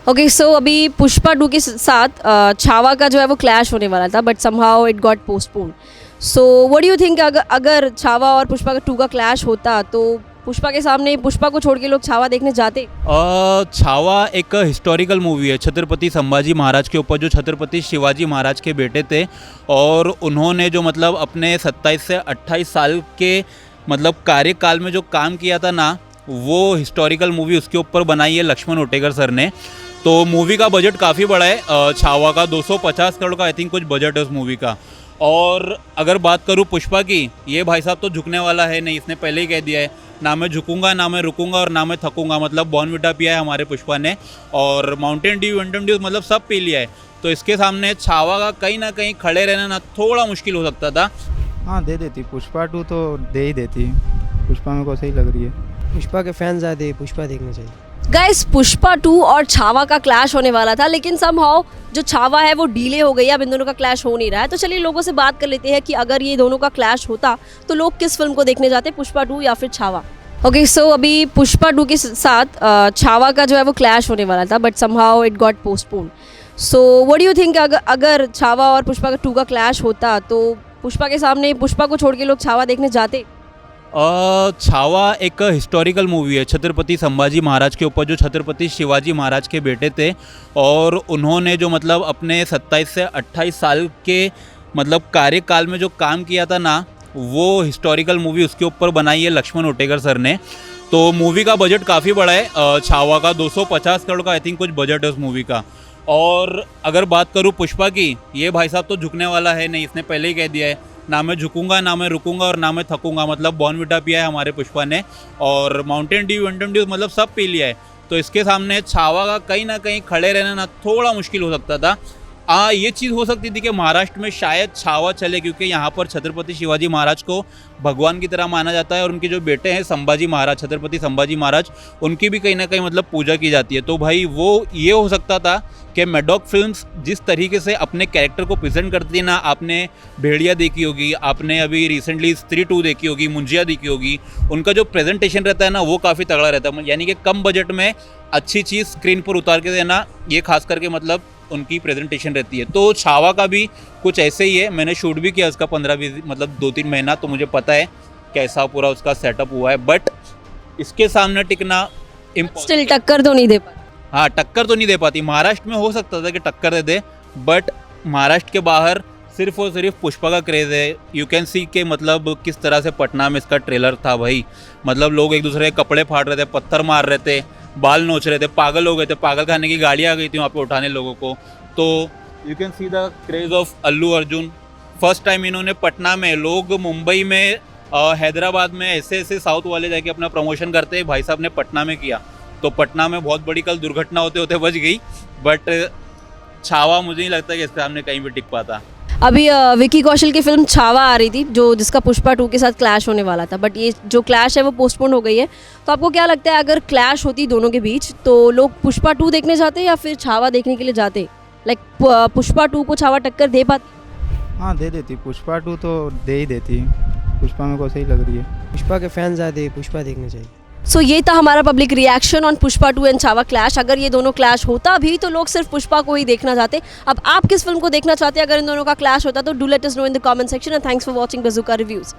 Okay so अभी पुष्पा 2 के साथ छावा का जो है वो क्लैश होने वाला था, but somehow it got postpone. So what do you think, अगर छावा और पुष्पा का 2 का क्लैश होता तो पुष्पा के सामने पुष्पा को छोड़ के लोग छावा देखने जाते? छावा एक हिस्टोरिकल मूवी है छत्रपति संभाजी महाराज के ऊपर, जो छत्रपति शिवाजी महाराज के बेटे थे और उन्होंने जो मतलब अपने 27 से 28 साल के मतलब कार्यकाल में जो काम किया था ना, वो हिस्टोरिकल मूवी उसके ऊपर बनाई है लक्ष्मण उटेकर सर ने. तो मूवी का बजट काफ़ी बड़ा है. छावा का 250 करोड़ का आई थिंक कुछ बजट है उस मूवी का. और अगर बात करूँ पुष्पा की, ये भाई साहब तो झुकने वाला है नहीं, इसने पहले ही कह दिया है, ना मैं झुकूंगा, ना मैं रुकूंगा और ना मैं थकूंगा. मतलब बॉर्नविटा पिया है हमारे पुष्पा ने और माउंटेन ड्यू विंटन ड्यू मतलब सब पी लिया है. तो इसके सामने छावा का कहीं ना कहीं खड़े रहना ना थोड़ा मुश्किल हो सकता था. हाँ दे देती, पुष्पा 2 तो दे ही देती. पुष्पा मेरे को सही लग रही है. पुष्पा के फैन ज़्यादा है, पुष्पा देखना चाहिए. गाइस, पुष्पा 2 और छावा का क्लैश होने वाला था, लेकिन समहाउ जो छावा है वो डिले हो गई. अब इन दोनों का क्लैश हो नहीं रहा है. तो चलिए लोगों से बात कर लेते हैं कि अगर ये दोनों का क्लैश होता तो लोग किस फिल्म को देखने जाते, पुष्पा 2 या फिर छावा. ओके सो अभी पुष्पा 2 के साथ छावा का जो है वो क्लैश होने वाला था, but somehow it got postpone. So what do you think, अगर छावा और पुष्पा का 2 का क्लैश होता तो पुष्पा के सामने पुष्पा को छोड़ के लोग छावा देखने जाते? छावा एक हिस्टोरिकल मूवी है छत्रपति संभाजी महाराज के ऊपर, जो छत्रपति शिवाजी महाराज के बेटे थे और उन्होंने जो मतलब अपने 27 से 28 साल के मतलब कार्यकाल में जो काम किया था ना, वो हिस्टोरिकल मूवी उसके ऊपर बनाई है लक्ष्मण उटेकर सर ने. तो मूवी का बजट काफ़ी बड़ा है. छावा का 250 करोड़ का आई थिंक कुछ बजट है उस मूवी का. और अगर बात करूँ पुष्पा की, ये भाई साहब तो झुकने वाला है नहीं, इसने पहले ही कह दिया है, ना मैं झुकूंगा, ना मैं रुकूंगा और ना मैं थकूंगा. मतलब बॉर्नविटा पिया है हमारे पुष्पा ने और माउंटेन ड्यू विंटन ड्यू मतलब सब पी लिया है. तो इसके सामने छावा का कहीं ना कहीं खड़े रहना ना थोड़ा मुश्किल हो सकता था. ये चीज़ हो सकती थी कि महाराष्ट्र में शायद छावा चले, क्योंकि यहाँ पर छत्रपति शिवाजी महाराज को भगवान की तरह माना जाता है और उनके जो बेटे हैं संभाजी महाराज, छत्रपति संभाजी महाराज, उनकी भी कहीं ना कहीं मतलब पूजा की जाती है. तो भाई वो ये हो सकता था कि मैडॉक फिल्म्स जिस तरीके से अपने कैरेक्टर को प्रेजेंट करती है ना, आपने भेड़िया देखी होगी, आपने अभी रिसेंटली स्त्री 2 देखी होगी, मुंजिया देखी होगी, उनका जो प्रेजेंटेशन रहता है ना वो काफ़ी तगड़ा रहता है. यानी कि कम बजट में अच्छी चीज़ स्क्रीन पर उतार के देना, ये खास करके मतलब उनकी प्रेजेंटेशन रहती है. तो छावा का भी कुछ ऐसे ही है. मैंने शूट भी किया उसका 15-20 मतलब 2-3 महीना, तो मुझे पता है कैसा पूरा उसका सेटअप हुआ है. बट इसके सामने टिकना स्टिल टक्कर तो नहीं दे पाती. हाँ, टक्कर तो नहीं दे पाती. महाराष्ट्र में हो सकता था कि टक्कर दे दे, बट महाराष्ट्र के बाहर सिर्फ और सिर्फ पुष्पा का क्रेज़ है. यू कैन सी के मतलब किस तरह से पटना में इसका ट्रेलर था भाई. मतलब लोग एक दूसरे के कपड़े फाड़ रहे थे, पत्थर मार रहे थे, बाल नोच रहे थे, पागल हो गए थे, पागल खाने की गाड़ियाँ आ गई थी वहाँ पे उठाने लोगों को. तो you can see the craze of Allu Arjun. First time इन्होंने पटना में, लोग मुंबई में, हैदराबाद में ऐसे ऐसे साउथ वाले जाके अपना प्रमोशन करते हैं, भाई साहब ने पटना में किया. तो पटना में बहुत बड़ी कल दुर्घटना होते होते बच गई. बट छावा मुझे नहीं लगता कि इसके सामने कहीं भी टिक पाता. अभी विकी कौशल की फिल्म छावा आ रही थी, जो जिसका पुष्पा 2 के साथ क्लैश होने वाला था, बट ये जो क्लैश है वो पोस्टपोन हो गई है. तो आपको क्या लगता है, अगर क्लैश होती दोनों के बीच तो लोग पुष्पा 2 देखने जाते या फिर छावा देखने के लिए जाते? लाइक पुष्पा 2 को छावा टक्कर दे पाती? हाँ दे देती, पुष्पा 2 तो दे ही देती. पुष्पा मेरे को सही लग रही है. पुष्पा के फैन ज़्यादा है, पुष्पा देखना चाहिए. सो ये था हमारा public reaction on Pushpa 2 and Chhaava clash. अगर ये दोनों क्लैश होता भी तो लोग सिर्फ पुष्पा को ही देखना चाहते. अब आप किस फिल्म को देखना चाहते हैं अगर इन दोनों का क्लैश होता? तो do let us know in the comment section. And thanks for watching bazooka reviews.